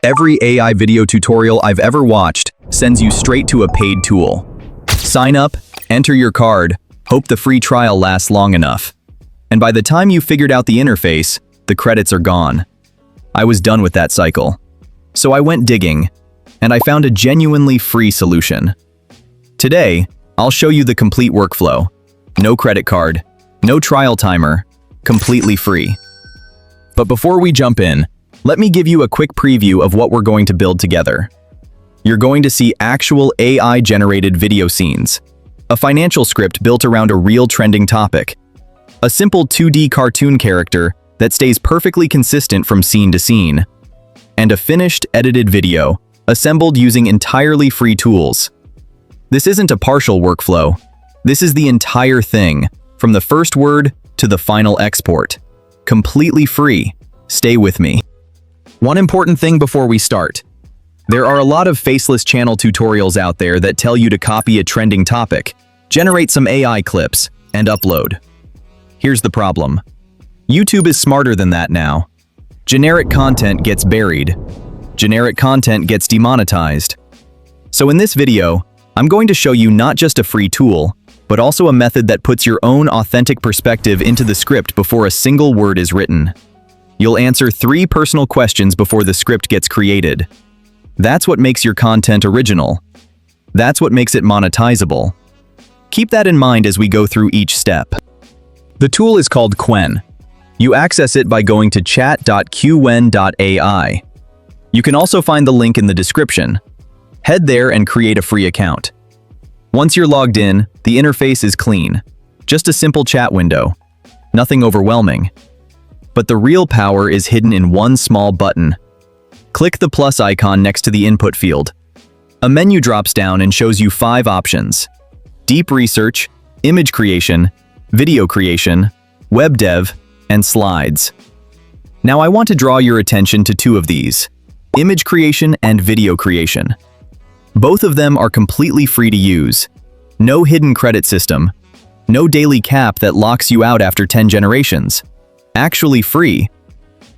Every AI video tutorial I've ever watched sends you straight to a paid tool. Sign up, enter your card, hope the free trial lasts long enough. And by the time you figured out the interface, the credits are gone. I was done with that cycle. So I went digging, and I found a genuinely free solution. Today, I'll show you the complete workflow. No credit card, no trial timer, completely free. But before we jump in, let me give you a quick preview of what we're going to build together. You're going to see actual AI-generated video scenes, a financial script built around a real trending topic, a simple 2D cartoon character that stays perfectly consistent from scene to scene, and a finished, edited video assembled using entirely free tools. This isn't a partial workflow. This is the entire thing, from the first word to the final export. Completely free. Stay with me. One important thing before we start. There are a lot of faceless channel tutorials out there that tell you to copy a trending topic, generate some AI clips, and upload. Here's the problem. YouTube is smarter than that now. Generic content gets buried. Generic content gets demonetized. So in this video, I'm going to show you not just a free tool, but also a method that puts your own authentic perspective into the script before a single word is written. You'll answer 3 personal questions before the script gets created. That's what makes your content original. That's what makes it monetizable. Keep that in mind as we go through each step. The tool is called Qwen. You access it by going to chat.qwen.ai. You can also find the link in the description. Head there and create a free account. Once you're logged in, the interface is clean. Just a simple chat window. Nothing overwhelming. But the real power is hidden in one small button. Click the plus icon next to the input field. A menu drops down and shows you 5 options: deep research, image creation, video creation, web dev, and slides. Now I want to draw your attention to 2 of these: image creation and video creation. Both of them are completely free to use. No hidden credit system. No daily cap that locks you out after 10 generations. Actually free.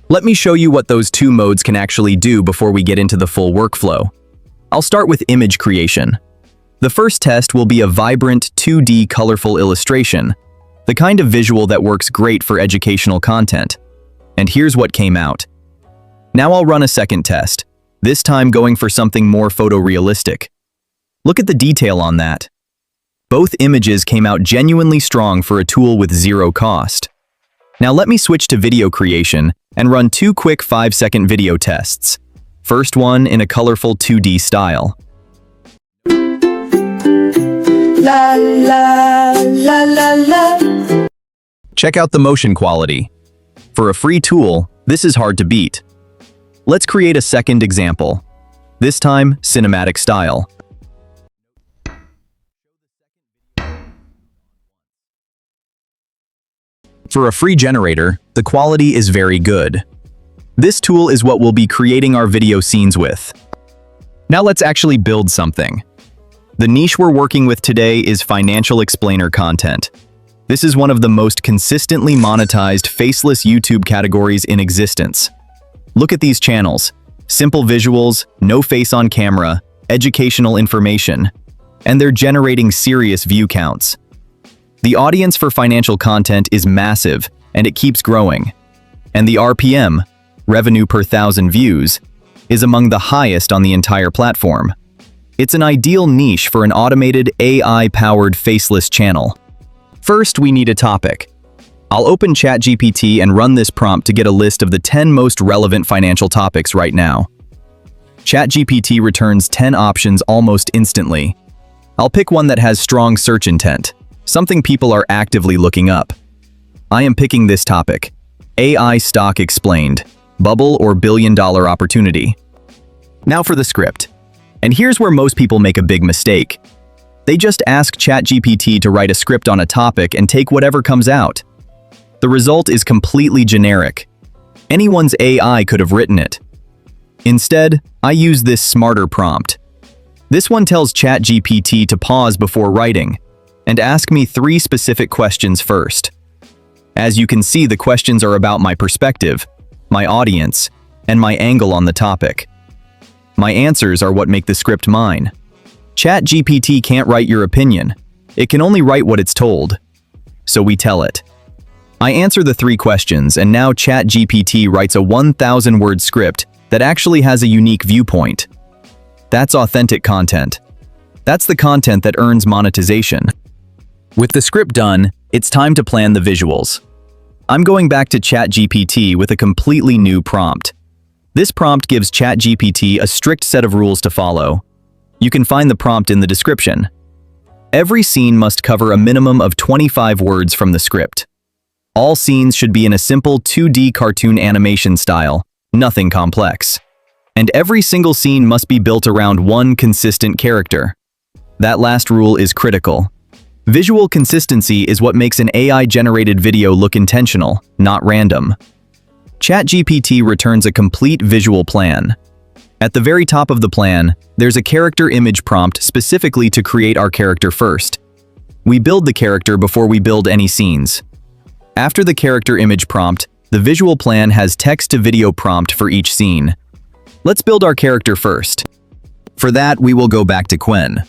Let me show you what those 2 modes can actually do before we get into the full workflow. I'll start with image creation. The first test will be a vibrant 2D colorful illustration, the kind of visual that works great for educational content. And here's what came out. Now I'll run a second test, this time going for something more photorealistic. Look at the detail on that. Both images came out genuinely strong for a tool with 0 cost. Now let me switch to video creation and run 2 quick 5-second video tests. First one in a colorful 2D style. La la la la la. Check out the motion quality. For a free tool, this is hard to beat. Let's create a second example. This time, cinematic style. For a free generator, the quality is very good. This tool is what we'll be creating our video scenes with. Now let's actually build something. The niche we're working with today is financial explainer content. This is one of the most consistently monetized faceless YouTube categories in existence. Look at these channels. Simple visuals, no face on camera, educational information, and they're generating serious view counts. The audience for financial content is massive, and it keeps growing. And the RPM, revenue per 1,000 views, is among the highest on the entire platform. It's an ideal niche for an automated AI-powered faceless channel. First, we need a topic. I'll open ChatGPT and run this prompt to get a list of the 10 most relevant financial topics right now. ChatGPT returns 10 options almost instantly. I'll pick one that has strong search intent, something people are actively looking up. I am picking this topic: AI stock explained, bubble or billion-dollar opportunity. Now for the script. And here's where most people make a big mistake. They just ask ChatGPT to write a script on a topic and take whatever comes out. The result is completely generic. Anyone's AI could have written it. Instead, I use this smarter prompt. This one tells ChatGPT to pause before writing and ask me 3 specific questions first. As you can see, the questions are about my perspective, my audience, and my angle on the topic. My answers are what make the script mine. ChatGPT can't write your opinion. It can only write what it's told. So we tell it. I answer the 3 questions, and now ChatGPT writes a 1,000-word script that actually has a unique viewpoint. That's authentic content. That's the content that earns monetization. With the script done, it's time to plan the visuals. I'm going back to ChatGPT with a completely new prompt. This prompt gives ChatGPT a strict set of rules to follow. You can find the prompt in the description. Every scene must cover a minimum of 25 words from the script. All scenes should be in a simple 2D cartoon animation style, nothing complex. And every single scene must be built around one consistent character. That last rule is critical. Visual consistency is what makes an AI-generated video look intentional, not random. ChatGPT returns a complete visual plan. At the very top of the plan, there's a character image prompt specifically to create our character first. We build the character before we build any scenes. After the character image prompt, the visual plan has text-to-video prompt for each scene. Let's build our character first. For that, we will go back to Qwen.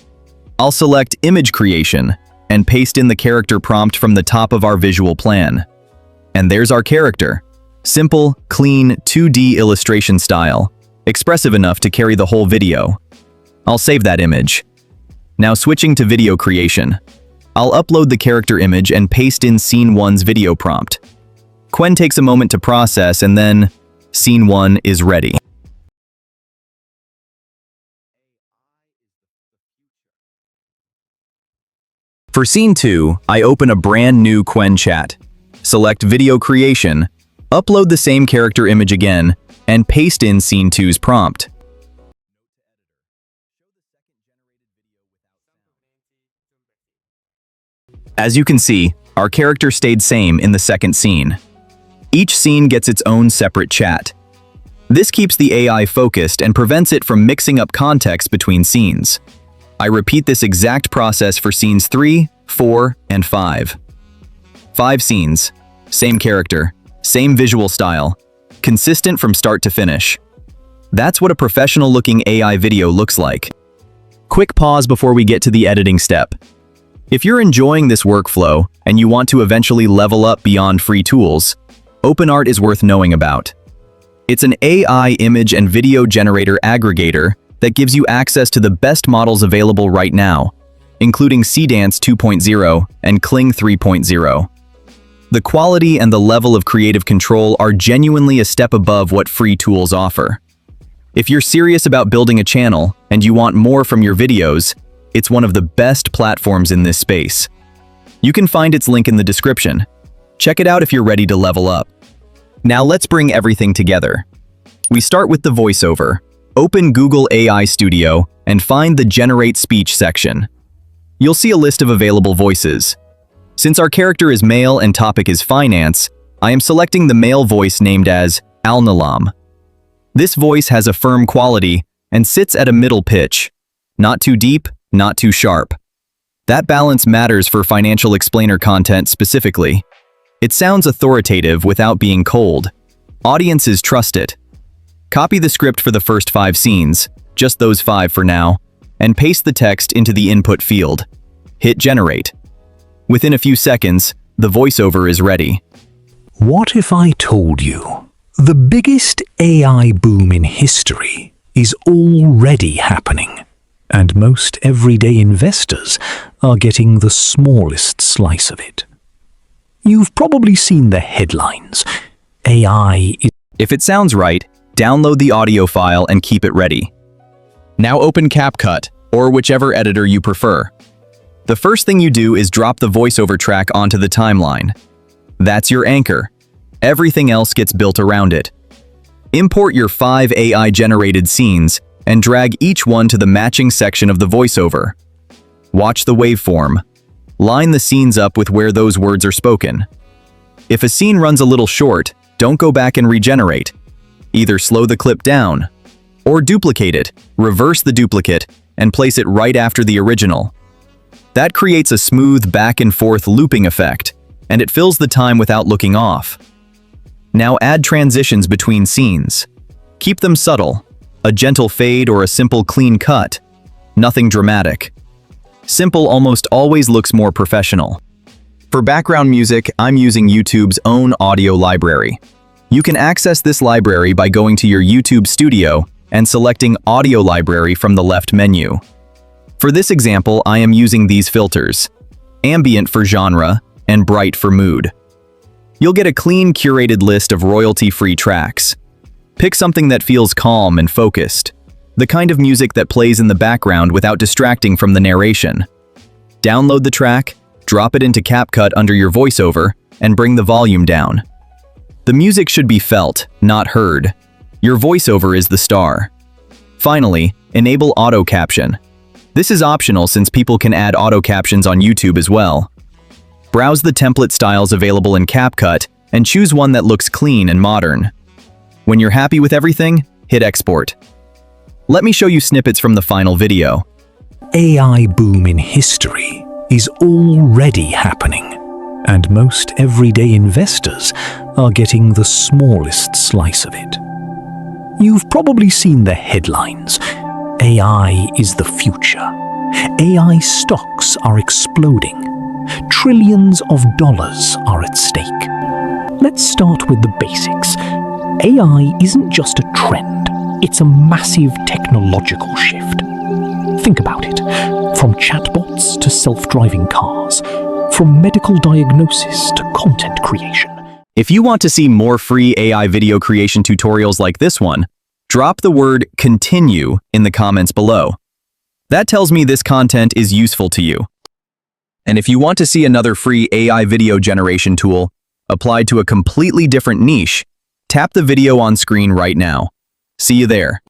I'll select Image Creation and paste in the character prompt from the top of our visual plan. And there's our character. Simple, clean, 2D illustration style, expressive enough to carry the whole video. I'll save that image. Now switching to video creation. I'll upload the character image and paste in Scene 1's video prompt. Qwen takes a moment to process, and then Scene 1 is ready. For Scene 2, I open a brand new Qwen chat. Select Video Creation, upload the same character image again, and paste in Scene 2's prompt. As you can see, our character stayed same in the second scene. Each scene gets its own separate chat. This keeps the AI focused and prevents it from mixing up context between scenes. I repeat this exact process for scenes 3, 4, and 5. 5 scenes, same character, same visual style, consistent from start to finish. That's what a professional-looking AI video looks like. Quick pause before we get to the editing step. If you're enjoying this workflow and you want to eventually level up beyond free tools, OpenArt is worth knowing about. It's an AI image and video generator aggregator that gives you access to the best models available right now, including Cdance 2.0 and Kling 3.0. The quality and the level of creative control are genuinely a step above what free tools offer. If you're serious about building a channel and you want more from your videos, it's one of the best platforms in this space. You can find its link in the description. Check it out if you're ready to level up. Now let's bring everything together. We start with the voiceover. Open Google AI Studio and find the Generate Speech section. You'll see a list of available voices. Since our character is male and topic is finance, I am selecting the male voice named as Al-Nalam. This voice has a firm quality and sits at a middle pitch. Not too deep, not too sharp. That balance matters for financial explainer content specifically. It sounds authoritative without being cold. Audiences trust it. Copy the script for the first 5 scenes, just those 5 for now, and paste the text into the input field. Hit Generate. Within a few seconds, the voiceover is ready. What if I told you the biggest AI boom in history is already happening, and most everyday investors are getting the smallest slice of it? You've probably seen the headlines. AI is... If it sounds right, download the audio file and keep it ready. Now open CapCut, or whichever editor you prefer. The first thing you do is drop the voiceover track onto the timeline. That's your anchor. Everything else gets built around it. Import your 5 AI-generated scenes and drag each one to the matching section of the voiceover. Watch the waveform. Line the scenes up with where those words are spoken. If a scene runs a little short, don't go back and regenerate. Either slow the clip down, or duplicate it, reverse the duplicate, and place it right after the original. That creates a smooth back and forth looping effect, and it fills the time without looking off. Now add transitions between scenes. Keep them subtle. A gentle fade or a simple clean cut. Nothing dramatic. Simple almost always looks more professional. For background music, I'm using YouTube's own audio library. You can access this library by going to your YouTube studio and selecting Audio Library from the left menu. For this example, I am using these filters: Ambient for genre and Bright for mood. You'll get a clean, curated list of royalty-free tracks. Pick something that feels calm and focused, the kind of music that plays in the background without distracting from the narration. Download the track, drop it into CapCut under your voiceover, and bring the volume down. The music should be felt, not heard. Your voiceover is the star. Finally, enable auto caption. This is optional since people can add auto captions on YouTube as well. Browse the template styles available in CapCut and choose one that looks clean and modern. When you're happy with everything, hit export. Let me show you snippets from the final video. AI boom in history is already happening, and most everyday investors are getting the smallest slice of it. You've probably seen the headlines. AI is the future. AI stocks are exploding. Trillions of dollars are at stake. Let's start with the basics. AI isn't just a trend, it's a massive technological shift. Think about it. From chatbots to self-driving cars, from medical diagnosis to content creation. If you want to see more free AI video creation tutorials like this one, drop the word "continue" in the comments below. That tells me this content is useful to you. And if you want to see another free AI video generation tool applied to a completely different niche, tap the video on screen right now. See you there.